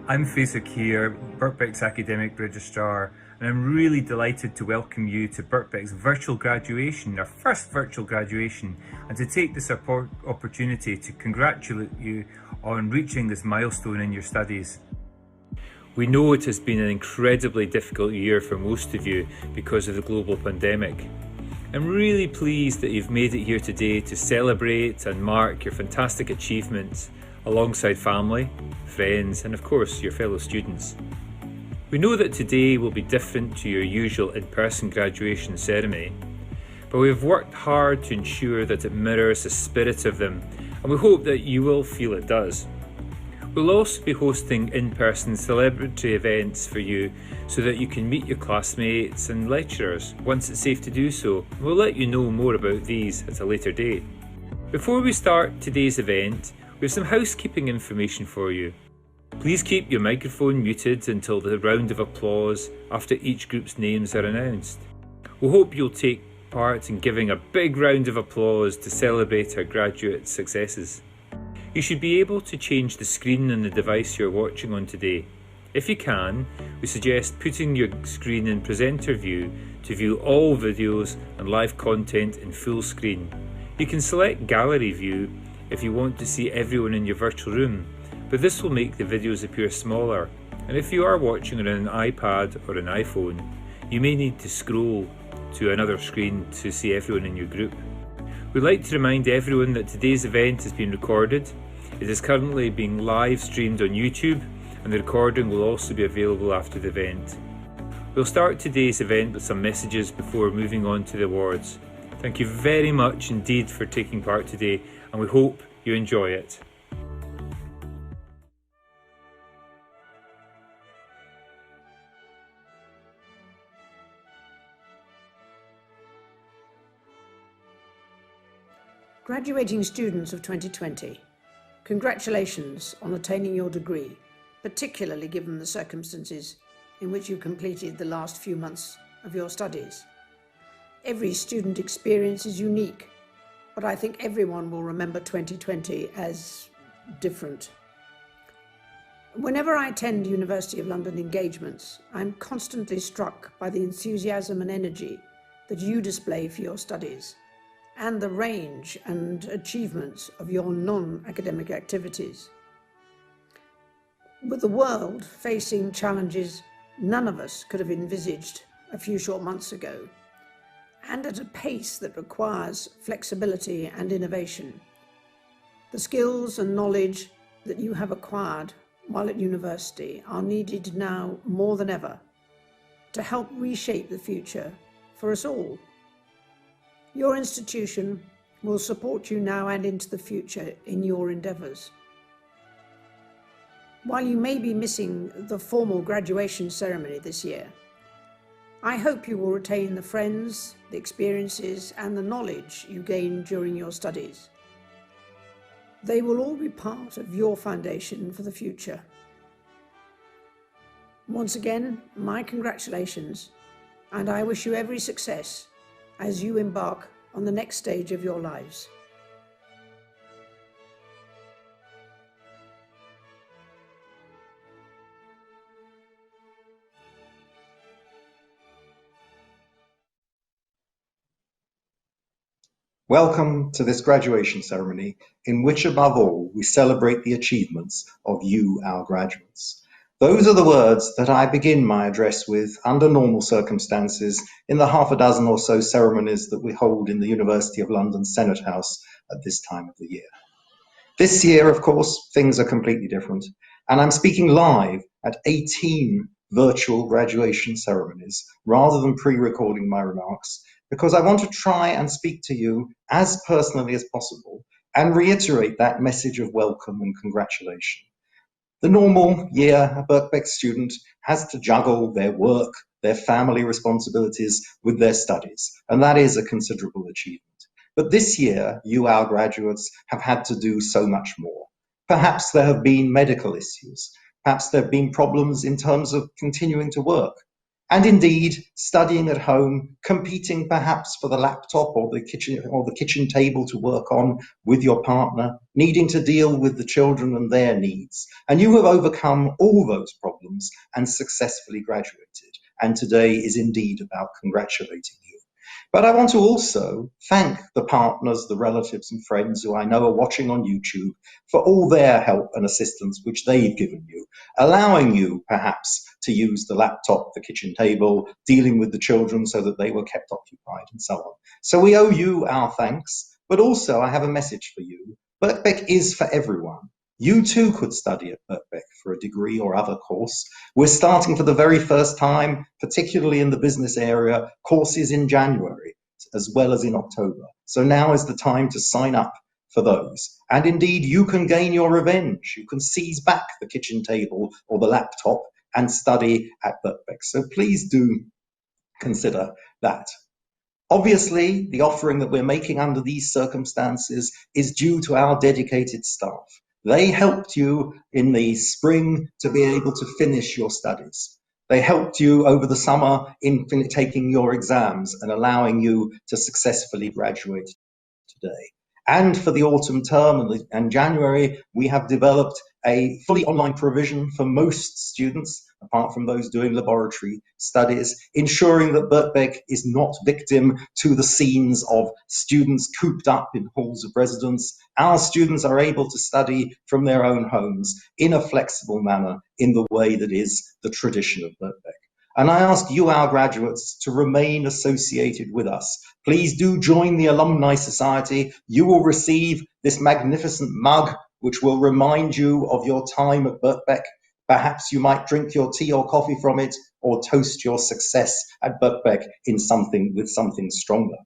I'm Faisal here, Birkbeck's Academic Registrar, and I'm really delighted to welcome you to Birkbeck's virtual graduation, our first virtual graduation, and to take this opportunity to congratulate you on reaching this milestone in your studies. We know it has been an incredibly difficult year for most of you because of the global pandemic. I'm really pleased that you've made it here today to celebrate and mark your fantastic achievements alongside family, friends, and of course your fellow students. We know that today will be different to your usual in-person graduation ceremony, but we've worked hard to ensure that it mirrors the spirit of them, and we hope that you will feel it does. We'll also be hosting in-person celebratory events for you so that you can meet your classmates and lecturers once it's safe to do so. We'll let you know more about these at a later date. Before we start today's event, we have some housekeeping information for you. Please keep your microphone muted until the round of applause after each group's names are announced. We hope you'll take part in giving a big round of applause to celebrate our graduate successes. You should be able to change the screen on the device you're watching on today. If you can, we suggest putting your screen in presenter view to view all videos and live content in full screen. You can select gallery view if you want to see everyone in your virtual room, but this will make the videos appear smaller, and if you are watching on an iPad or an iPhone, you may need to scroll to another screen to see everyone in your group. We'd like to remind everyone that today's event has been recorded. It is currently being live streamed on YouTube, and the recording will also be available after the event. We'll start today's event with some messages before moving on to the awards. Thank you very much indeed for taking part today, and we hope you enjoy it. Graduating students of 2020, congratulations on attaining your degree, particularly given the circumstances in which you completed the last few months of your studies. Every student experience is unique, but I think everyone will remember 2020 as different. Whenever I attend University of London engagements, I'm constantly struck by the enthusiasm and energy that you display for your studies, and the range and achievements of your non-academic activities. With the world facing challenges none of us could have envisaged a few short months ago, and at a pace that requires flexibility and innovation, the skills and knowledge that you have acquired while at university are needed now more than ever to help reshape the future for us all. Your institution will support you now and into the future in your endeavours. While you may be missing the formal graduation ceremony this year, I hope you will retain the friends, the experiences, and the knowledge you gained during your studies. They will all be part of your foundation for the future. Once again, my congratulations, and I wish you every success as you embark on the next stage of your lives. Welcome to this graduation ceremony, in which above all we celebrate the achievements of you, our graduates. Those are the words that I begin my address with under normal circumstances in the half a dozen or so ceremonies that we hold in the University of London Senate House at this time of the year. This year, of course, things are completely different, and I'm speaking live at 18 virtual graduation ceremonies rather than pre-recording my remarks, because I want to try and speak to you as personally as possible and reiterate that message of welcome and congratulation. The normal year a Birkbeck student has to juggle their work, their family responsibilities with their studies, and that is a considerable achievement. But this year, you, our graduates, have had to do so much more. Perhaps there have been medical issues. Perhaps there have been problems in terms of continuing to work. and indeed studying at home, competing perhaps for the laptop or the kitchen table to work on with your partner, needing to deal with the children and their needs. And you have overcome all those problems and successfully graduated. And today is indeed about congratulating you. But I want to also thank the partners, the relatives and friends who I know are watching on YouTube for all their help and assistance which they've given you, allowing you perhaps to use the laptop, the kitchen table, dealing with the children so that they were kept occupied and so on. So we owe you our thanks, but also I have a message for you. Birkbeck is for everyone. You too could study at Birkbeck for a degree or other course. We're starting for the very first time, particularly in the business area, courses in January as well as in October. So now is the time to sign up for those. And indeed, you can gain your revenge. You can seize back the kitchen table or the laptop and study at Birkbeck. So please do consider that. Obviously, the offering that we're making under these circumstances is due to our dedicated staff. They helped you in the spring to be able to finish your studies. They helped you over the summer in taking your exams and allowing you to successfully graduate today. And for the autumn term and January, we have developed a fully online provision for most students, apart from those doing laboratory studies, ensuring that Birkbeck is not victim to the scenes of students cooped up in halls of residence. Our students are able to study from their own homes in a flexible manner in the way that is the tradition of Birkbeck. And I ask you, our graduates, to remain associated with us. Please do join the Alumni Society. You will receive this magnificent mug, which will remind you of your time at Birkbeck. Perhaps you might drink your tea or coffee from it, or toast your success at Birkbeck with something stronger.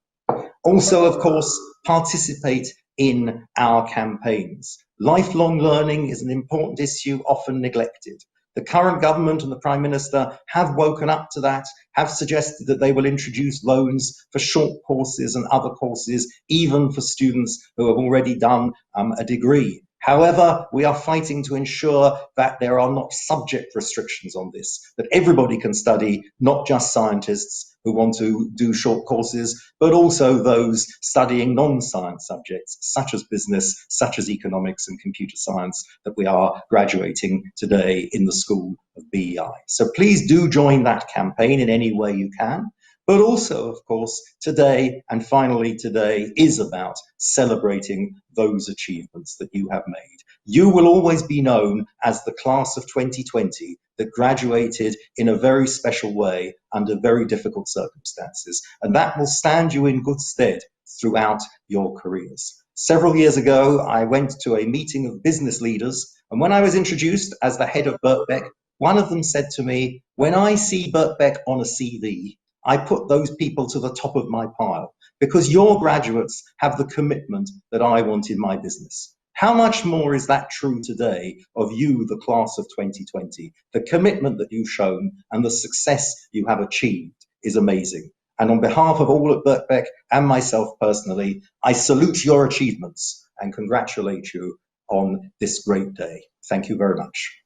Also, of course, participate in our campaigns. Lifelong learning is an important issue, often neglected. The current government and the Prime Minister have woken up to that, have suggested that they will introduce loans for short courses and other courses, even for students who have already done a degree. However, we are fighting to ensure that there are not subject restrictions on this, that everybody can study, not just scientists who want to do short courses, but also those studying non-science subjects, such as business, such as economics and computer science, that we are graduating today in the School of BEI. So please do join that campaign in any way you can. But also, of course, today, and finally today, is about celebrating those achievements that you have made. You will always be known as the class of 2020 that graduated in a very special way under very difficult circumstances, and that will stand you in good stead throughout your careers. Several years ago, I went to a meeting of business leaders, and when I was introduced as the head of Birkbeck, one of them said to me, "When I see Birkbeck on a CV, I put those people to the top of my pile because your graduates have the commitment that I want in my business." How much more is that true today of you, the class of 2020? The commitment that you've shown and the success you have achieved is amazing. And on behalf of all at Birkbeck and myself personally, I salute your achievements and congratulate you on this great day. Thank you very much.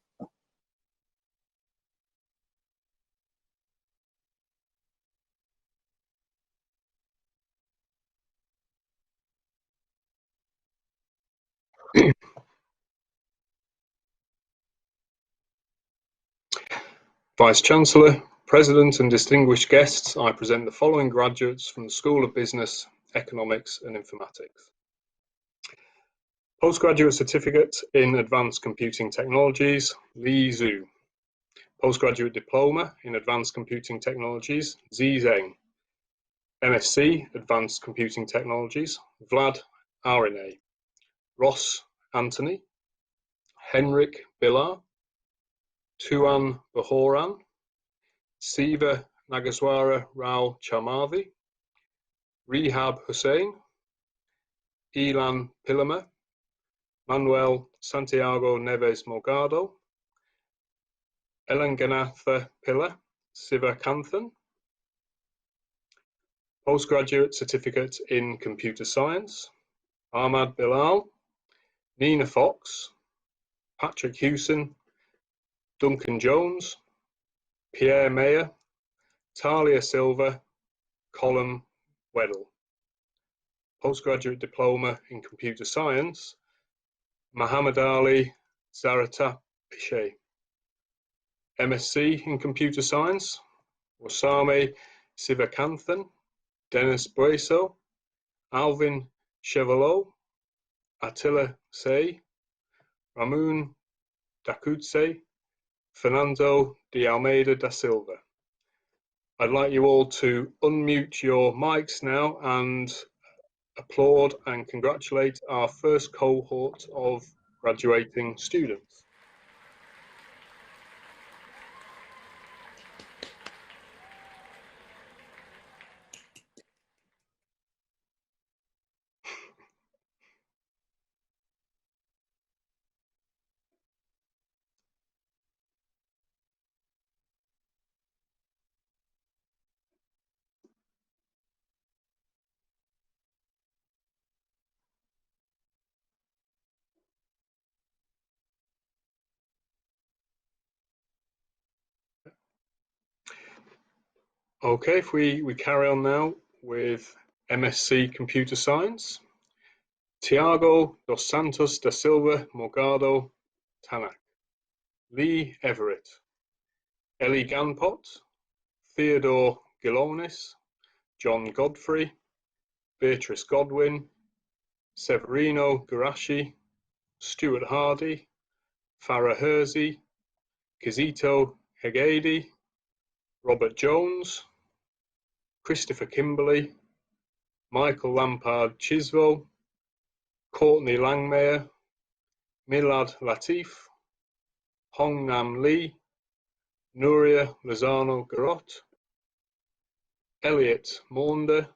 Vice-Chancellor, President and distinguished guests, I present the following graduates from the School of Business, Economics and Informatics. Postgraduate Certificate in Advanced Computing Technologies, Li Zhu. Postgraduate Diploma in Advanced Computing Technologies, Zi Zheng. MSc Advanced Computing Technologies, Vlad Arine. Ross Anthony. Henrik Bilar. Tuan Bahoran, Siva Nagaswara Rao Chamavi, Rehab Hussain, Elan Pilama, Manuel Santiago Neves Morgado, Elanganatha Pilla Sivakanthan. Postgraduate Certificate in Computer Science, Ahmad Bilal, Nina Fox, Patrick Hewson, Duncan Jones, Pierre Mayer, Talia Silva, Colin Weddell. Postgraduate Diploma in Computer Science, Muhammad Ali Zarata Piche. MSc in Computer Science, Wasame Sivakanthan, Dennis Bueso, Alvin Chevallot, Attila Say, Ramoun Dakutse, Fernando de Almeida da Silva. I'd like you all to unmute your mics now and applaud and congratulate our first cohort of graduating students. Okay, if we carry on now with MSc Computer Science, Tiago dos Santos da Silva Morgado Tanak, Lee Everett, Ellie Ganpot, Theodore Gilonis, John Godfrey, Beatrice Godwin, Severino Garashi, Stuart Hardy, Farah Hersey, Kizito Hegedi, Robert Jones, Christopher Kimberley, Michael Lampard Chisvo, Courtney Langmayer, Milad Latif, Hong Nam Lee, Nuria Lozano Garot, Elliot Maunder,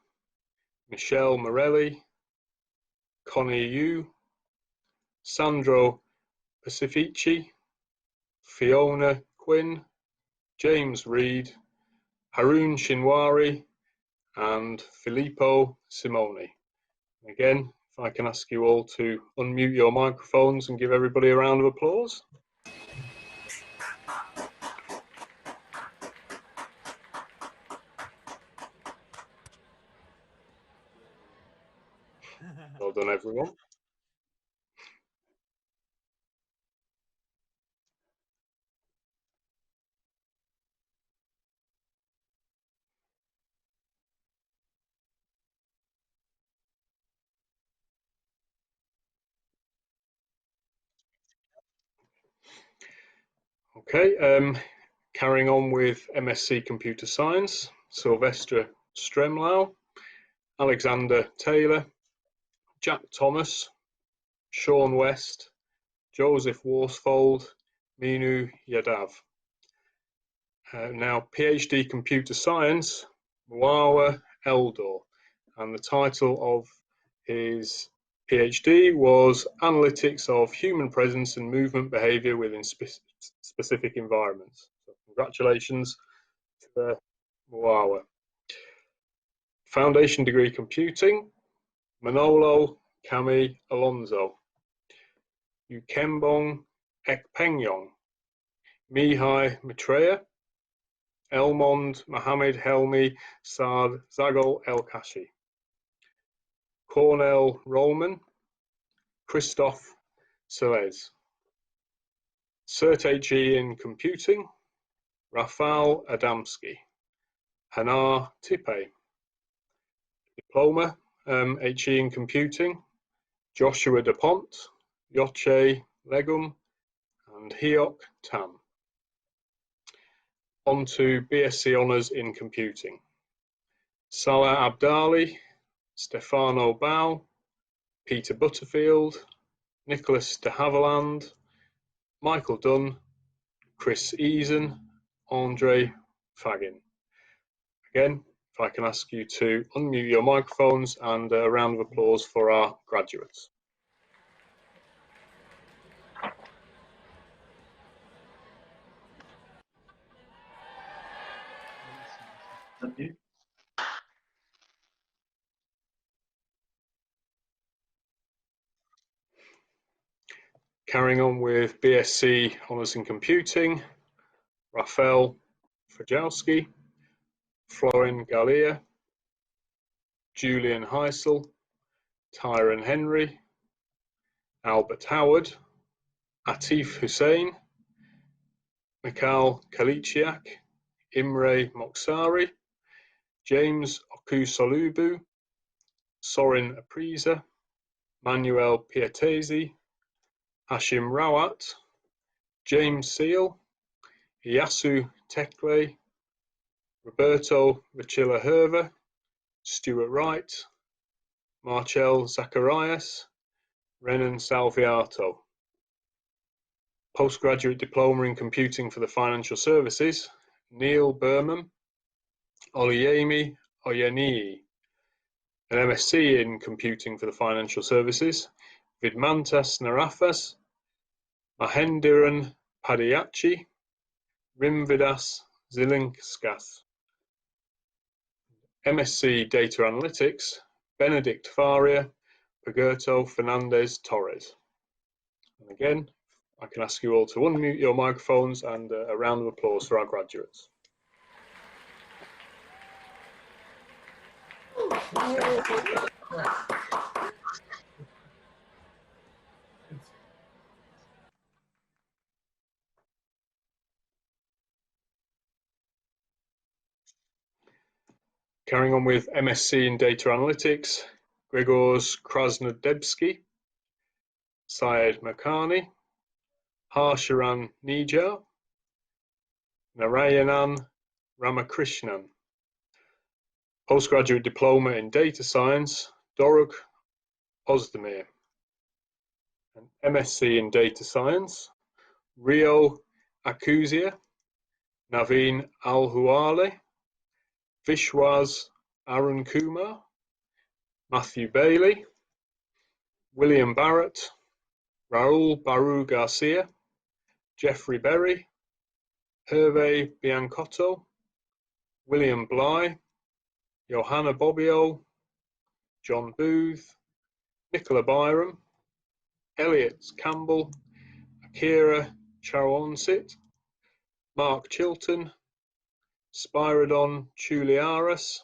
Michelle Morelli, Connie Yu, Sandro Pacifici, Fiona Quinn, James Reed, Haroon Shinwari, and Filippo Simone. Again, if I can ask you all to unmute your microphones and give everybody a round of applause. Well done, everyone. Okay, carrying on with MSc Computer Science, Sylvester Stremlau, Alexander Taylor, Jack Thomas, Sean West, Joseph Worsfold, Minu Yadav. Now, PhD Computer Science, Muawa Eldor, and the title of his PhD was Analytics of Human Presence and Movement Behavior within Specific Environments. So congratulations to Muawa. Foundation Degree Computing, Manolo Kami Alonso, Ukembong Ekpengyong, Mihai Maitreya, Elmond Mohammed Helmi Saad Zagol El Kashi, Cornell Rollman, Christoph Selez, Cert HE in Computing, Rafal Adamski, Hanar Tipe, Diploma HE in Computing, Joshua DuPont, Yoche Legum, and Hiok Tam. On to BSc Honours in Computing. Salah Abdali, Stefano Bao, Peter Butterfield, Nicholas de Havilland, Michael Dunn, Chris Eason, Andre Fagin. Again, if I can ask you to unmute your microphones and a round of applause for our graduates. Carrying on with BSc Honours in Computing, Rafael Frajowski, Florin Gallia, Julian Heisel, Tyron Henry, Albert Howard, Atif Hussein, Mikhail Kalichiak, Imre Moksari, James Okusolubu, Sorin Apriza, Manuel Pietesi, Hashim Rawat, James Seal, Iyasu Tekle, Roberto Vachilla Herva, Stuart Wright, Marcel Zacharias, Renan Salviato. Postgraduate Diploma in Computing for the Financial Services, Neil Berman, Oluyemi Oyeniyi. An MSc in Computing for the Financial Services, Vidmantas Narafas, Mahendiran Padiyachi, Rimvidas Zilinskas. MSc Data Analytics, Benedict Faria, Pagerto Fernandez Torres. And again, I can ask you all to unmute your microphones and a round of applause for our graduates. Carrying on with MSc in Data Analytics, Gregors Krasnodebski, Syed Makani, Harsharan Nijar, Narayanan Ramakrishnan. Postgraduate Diploma in Data Science, Doruk Ozdemir. An MSc in Data Science, Rio Akuzia, Naveen Alhuale, Vishwas Arun Kumar, Matthew Bailey, William Barrett, Raul Baru Garcia, Jeffrey Berry, Hervé Biancotto, William Bly, Johanna Bobbio, John Booth, Nicola Byram, Elliot Campbell, Akira Charonsit, Mark Chilton, Spyridon Chuliaris,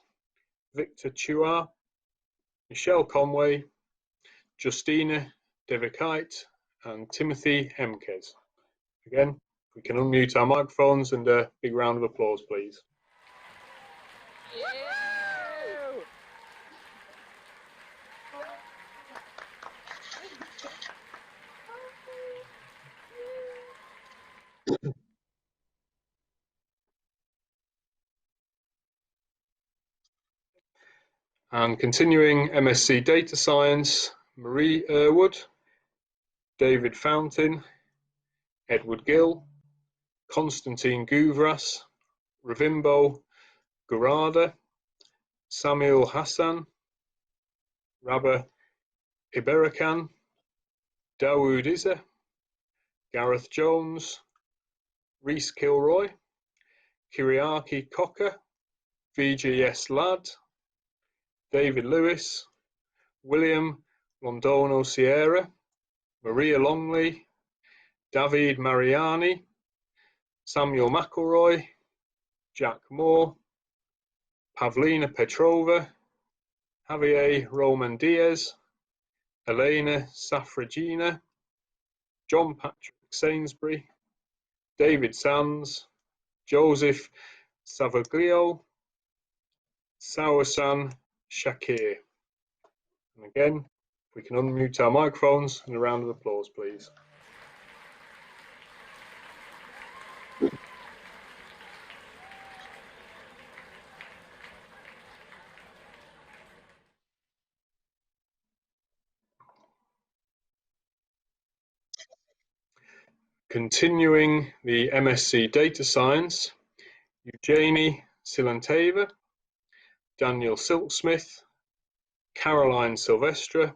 Victor Chua, Michelle Conway, Justina Devikite, and Timothy Hemkes. Again, we can unmute our microphones and a big round of applause, please. And continuing MSc Data Science, Marie Irwood, David Fountain, Edward Gill, Konstantin Guvras, Ravimbo Gurada, Samuel Hassan, Rabah Iberikan, Dawood Izzah, Gareth Jones, Reese Kilroy, Kiriaki Cocker, VGS Ladd, David Lewis, William Londono Sierra, Maria Longley, David Mariani, Samuel McElroy, Jack Moore, Pavlina Petrova, Javier Roman Diaz, Elena Safragina, John Patrick Sainsbury, David Sands, Joseph Savaglio, Sawasan Shakir. And again, if we can unmute our microphones and a round of applause, please. Continuing the MSc Data Science, Eugenie Silanteva, Daniel Silksmith, Caroline Silvestra,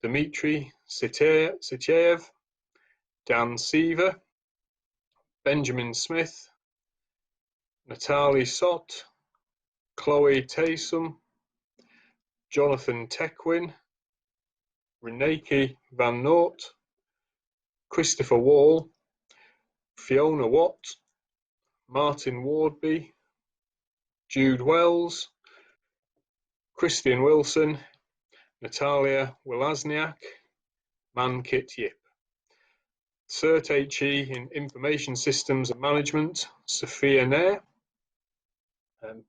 Dmitry Sityev, Dan Seaver, Benjamin Smith, Natalie Sott, Chloe Taysom, Jonathan Tequin, Reneke Van Noort, Christopher Wall, Fiona Watt, Martin Wardby, Jude Wells, Christian Wilson, Natalia Welazniak, Mankit Yip. Cert HE in Information Systems and Management, Sophia Nair.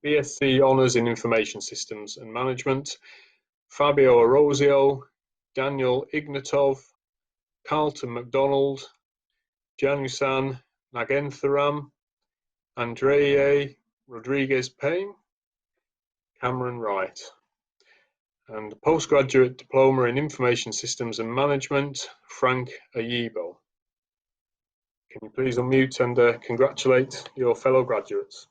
BSc Honours in Information Systems and Management, Fabio Orozio, Daniel Ignatov, Carlton MacDonald, Janusan Nagentharam, Andrei Rodriguez Payne, Cameron Wright. And Postgraduate Diploma in Information Systems and Management, Frank Ayibo. Can you please unmute and congratulate your fellow graduates?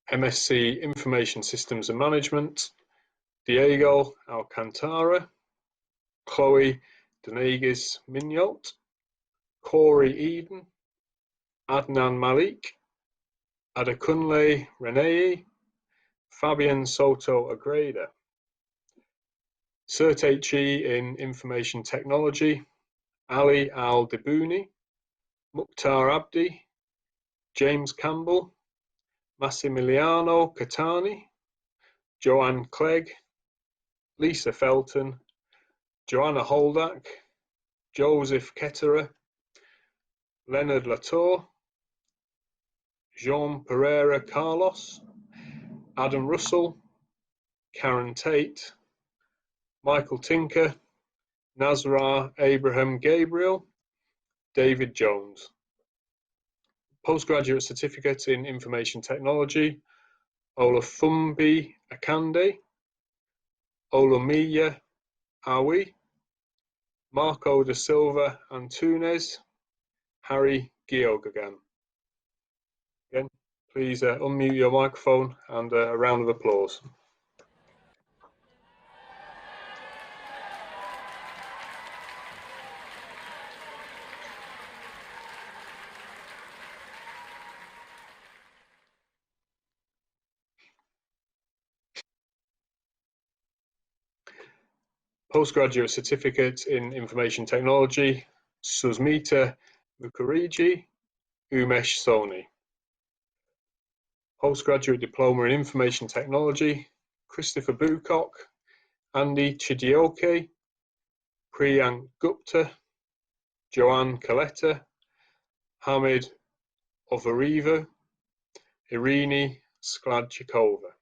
MSc Information Systems and Management, Diego Alcantara, Chloe Denegis Mignot, Corey Eden, Adnan Malik, Adekunle Renee, Fabian Soto Agreda. Cert HE in Information Technology, Ali Al Debouni, Mukhtar Abdi, James Campbell, Massimiliano Catani, Joanne Clegg, Lisa Felton, Joanna Holdak, Joseph Ketterer, Leonard Latour, Jean Pereira Carlos, Adam Russell, Karen Tate, Michael Tinker, Nazra Abraham Gabriel, David Jones. Postgraduate Certificate in Information Technology, Olafumbi Akande, Olomiya Awi, Marco da Silva Antunes, Harry Giogagan. Again, please unmute your microphone and a round of applause. Postgraduate Certificate in Information Technology, Susmita Mukherjee, Umesh Soni. Postgraduate Diploma in Information Technology, Christopher Bucock, Andy Chidioke, Priyank Gupta, Joanne Kaleta, Hamid Ovariva, Irini Skladchikova.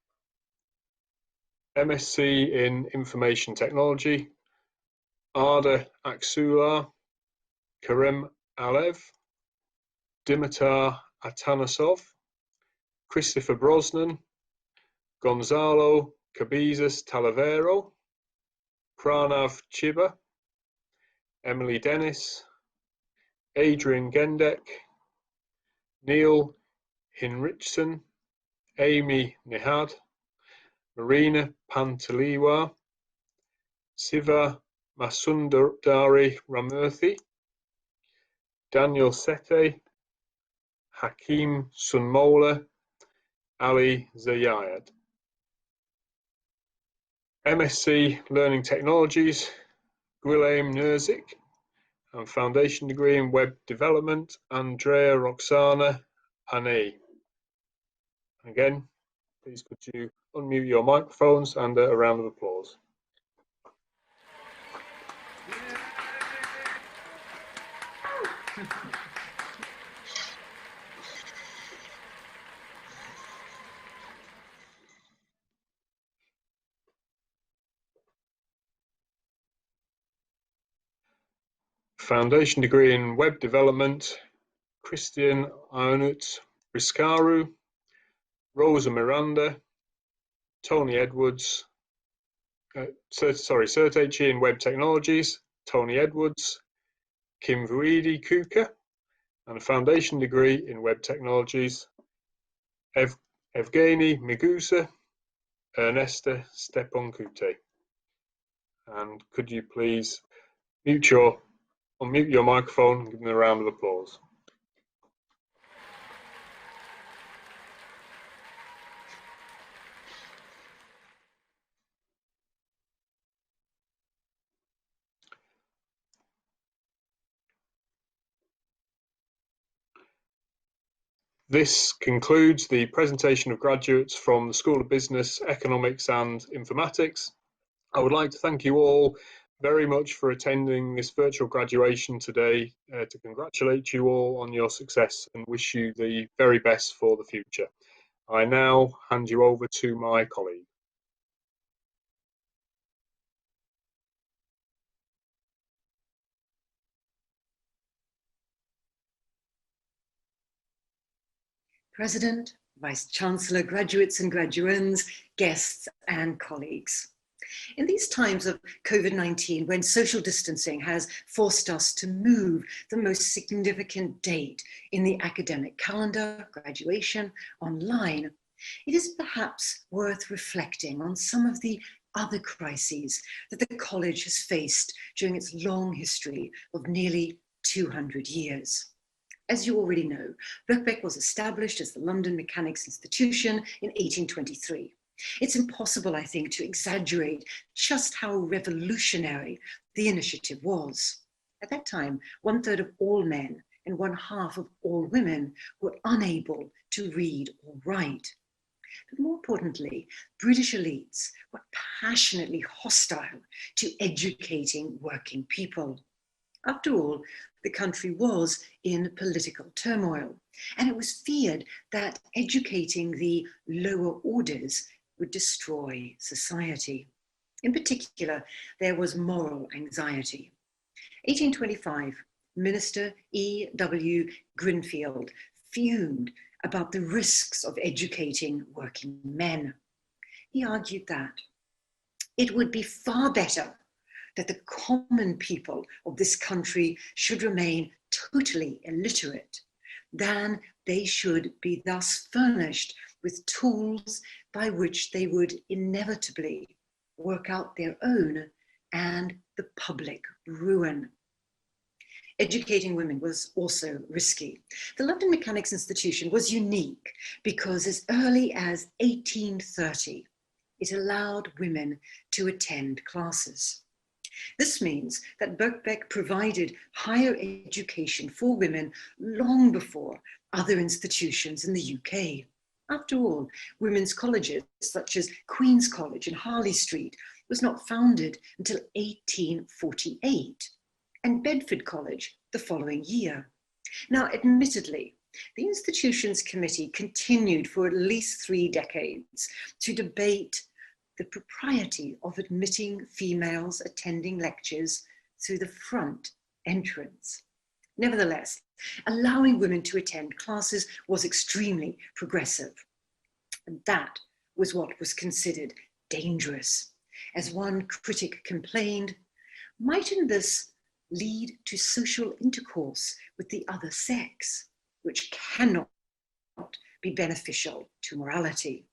MSc in Information Technology, Arda Aksular, Karem Alev, Dimitar Atanasov, Christopher Brosnan, Gonzalo Cabezas Talavero, Pranav Chiba, Emily Dennis, Adrian Gendek, Neil Hinrichsen, Amy Nihad, Marina Pantaliwa, Siva Masundari Ramurthy, Daniel Sete, Hakim Sunmola, Ali Zayed. MSc Learning Technologies, Guillaume Nerzik, and Foundation Degree in Web Development, Andrea Roxana Ane. Again, please could you unmute your microphones and a round of applause. Foundation Degree in Web Development, Christian Ionut Riscaru, Rosa Miranda, Tony Edwards, Cert HE in Web Technologies, Tony Edwards, Kim Vuidi Kuka, and a Foundation Degree in Web Technologies, Evgeny Migusa, Ernesta Stepankute. And could you please unmute your microphone and give them a round of applause. This concludes the presentation of graduates from the School of Business, Economics and Informatics. I would like to thank you all very much for attending this virtual graduation today, to congratulate you all on your success and wish you the very best for the future. I now hand you over to my colleague. President, Vice-Chancellor, graduates and graduands, guests and colleagues. In these times of COVID-19, when social distancing has forced us to move the most significant date in the academic calendar, graduation, online, it is perhaps worth reflecting on some of the other crises that the college has faced during its long history of nearly 200 years. As you already know, Birkbeck was established as the London Mechanics Institution in 1823. It's impossible, I think, to exaggerate just how revolutionary the initiative was. At that time, 1/3 of all men and 1/2 of all women were unable to read or write. But more importantly, British elites were passionately hostile to educating working people. After all, the country was in political turmoil, and it was feared that educating the lower orders would destroy society. In particular, there was moral anxiety. 1825, Minister E.W. Grinfield fumed about the risks of educating working men. He argued that it would be far better that the common people of this country should remain totally illiterate than they should be thus furnished with tools by which they would inevitably work out their own and the public ruin. Educating women was also risky. The London Mechanics Institution was unique because as early as 1830, it allowed women to attend classes. This means that Birkbeck provided higher education for women long before other institutions in the UK. After all, women's colleges such as Queen's College in Harley Street was not founded until 1848, and Bedford College the following year. Now, admittedly, the institution's committee continued for at least 3 decades to debate the propriety of admitting females attending lectures through the front entrance. Nevertheless, allowing women to attend classes was extremely progressive. And that was what was considered dangerous. As one critic complained, mightn't this lead to social intercourse with the other sex, which cannot be beneficial to morality?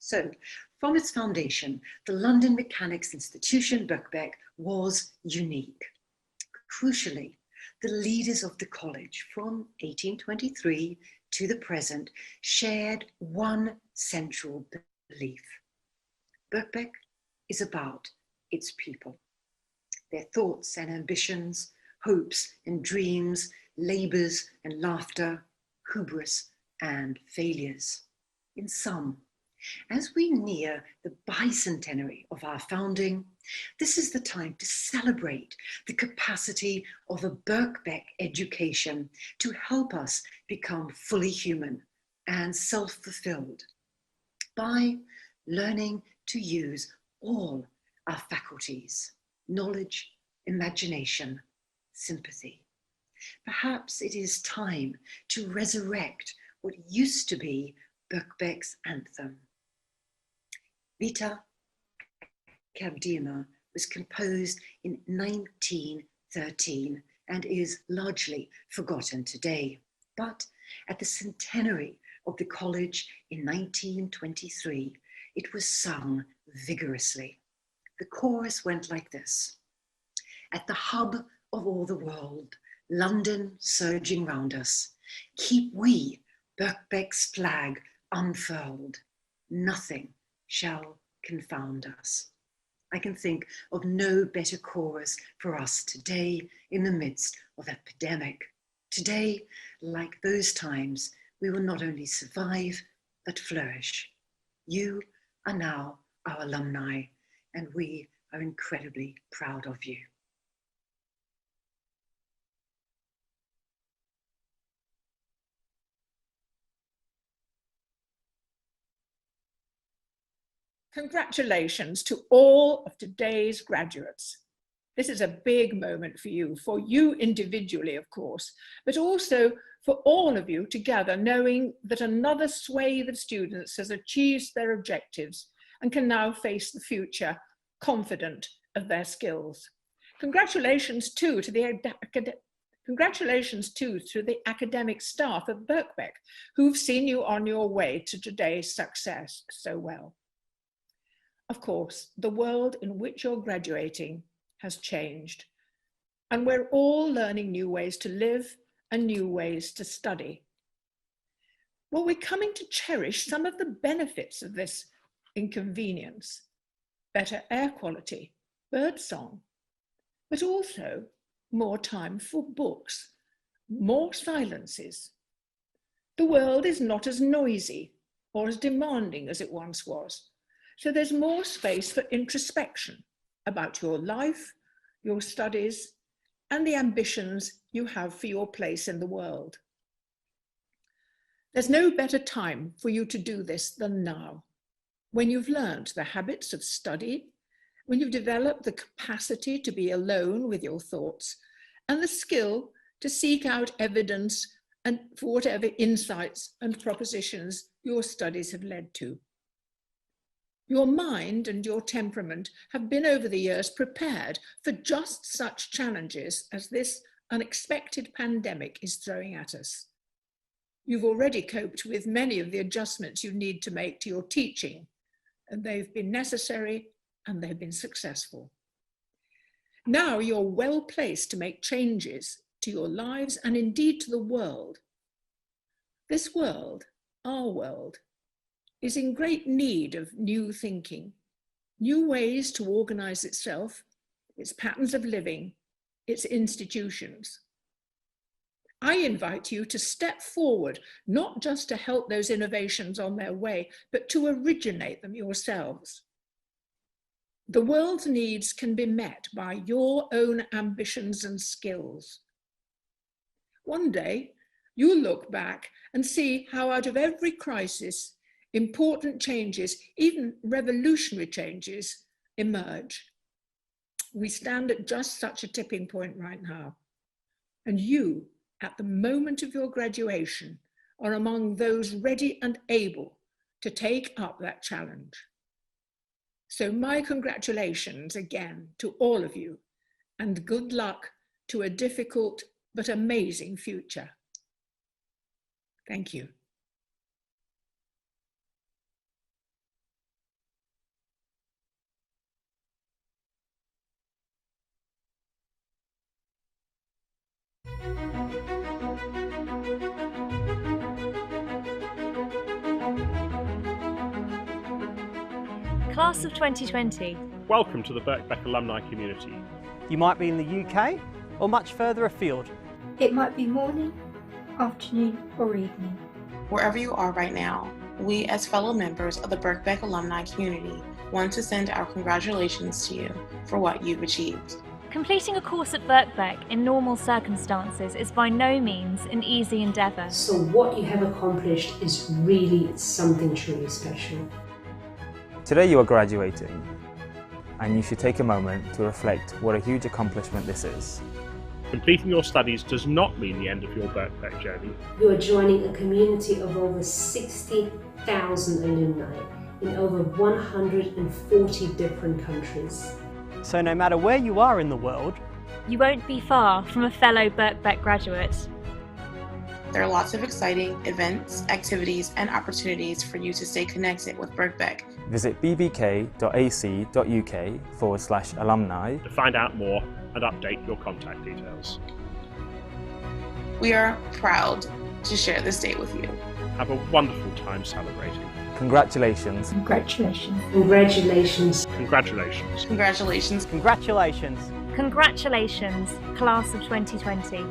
So, from its foundation, the London Mechanics Institution, Birkbeck, was unique. Crucially, the leaders of the college from 1823 to the present shared one central belief. Birkbeck is about its people, their thoughts and ambitions, hopes and dreams, labours and laughter, hubris and failures. In sum, as we near the bicentenary of our founding, this is the time to celebrate the capacity of a Birkbeck education to help us become fully human and self-fulfilled by learning to use all our faculties: knowledge, imagination, sympathy. Perhaps it is time to resurrect what used to be Birkbeck's anthem. Vita Academa was composed in 1913 and is largely forgotten today. But at the centenary of the college in 1923, it was sung vigorously. The chorus went like this: at the hub of all the world, London surging round us, keep we Birkbeck's flag unfurled, nothing shall confound us. I can think of no better chorus for us today in the midst of epidemic. Today, like those times, we will not only survive, but flourish. You are now our alumni, and we are incredibly proud of you. Congratulations to all of today's graduates. This is a big moment for you individually, of course, but also for all of you together, knowing that another swathe of students has achieved their objectives and can now face the future confident of their skills. Congratulations too to the academic staff of Birkbeck, who've seen you on your way to today's success so well. Of course, the world in which you're graduating has changed, and we're all learning new ways to live and new ways to study. Well, we're coming to cherish some of the benefits of this inconvenience: better air quality, birdsong, but also more time for books, more silences. The world is not as noisy or as demanding as it once was. So there's more space for introspection about your life, your studies, and the ambitions you have for your place in the world. There's no better time for you to do this than now, when you've learned the habits of study, when you've developed the capacity to be alone with your thoughts, and the skill to seek out evidence and for whatever insights and propositions your studies have led to. Your mind and your temperament have been over the years prepared for just such challenges as this unexpected pandemic is throwing at us. You've already coped with many of the adjustments you need to make to your teaching, and they've been necessary and they've been successful. Now you're well placed to make changes to your lives and indeed to the world. This world, our world, is in great need of new thinking, new ways to organize itself, its patterns of living, its institutions. I invite you to step forward, not just to help those innovations on their way, but to originate them yourselves. The world's needs can be met by your own ambitions and skills. One day, you'll look back and see how out of every crisis, important changes, even revolutionary changes, emerge. We stand at just such a tipping point right now. And you, at the moment of your graduation, are among those ready and able to take up that challenge. So my congratulations again to all of you, and good luck to a difficult but amazing future. Thank you. Class of 2020. Welcome to the Birkbeck alumni community. You might be in the UK or much further afield. It might be morning, afternoon or evening. Wherever you are right now, we as fellow members of the Birkbeck alumni community want to send our congratulations to you for what you've achieved. Completing a course at Birkbeck in normal circumstances is by no means an easy endeavour. So what you have accomplished is really something truly special. Today you are graduating, and you should take a moment to reflect what a huge accomplishment this is. Completing your studies does not mean the end of your Birkbeck journey. You are joining a community of over 60,000 alumni in over 140 different countries. So no matter where you are in the world, you won't be far from a fellow Birkbeck graduate. There are lots of exciting events, activities, and opportunities for you to stay connected with Birkbeck. Visit bbk.ac.uk/alumni to find out more and update your contact details. We are proud to share this day with you. Have a wonderful time celebrating. Congratulations. Congratulations. Congratulations. Congratulations. Congratulations. Congratulations. Congratulations, Class of 2020.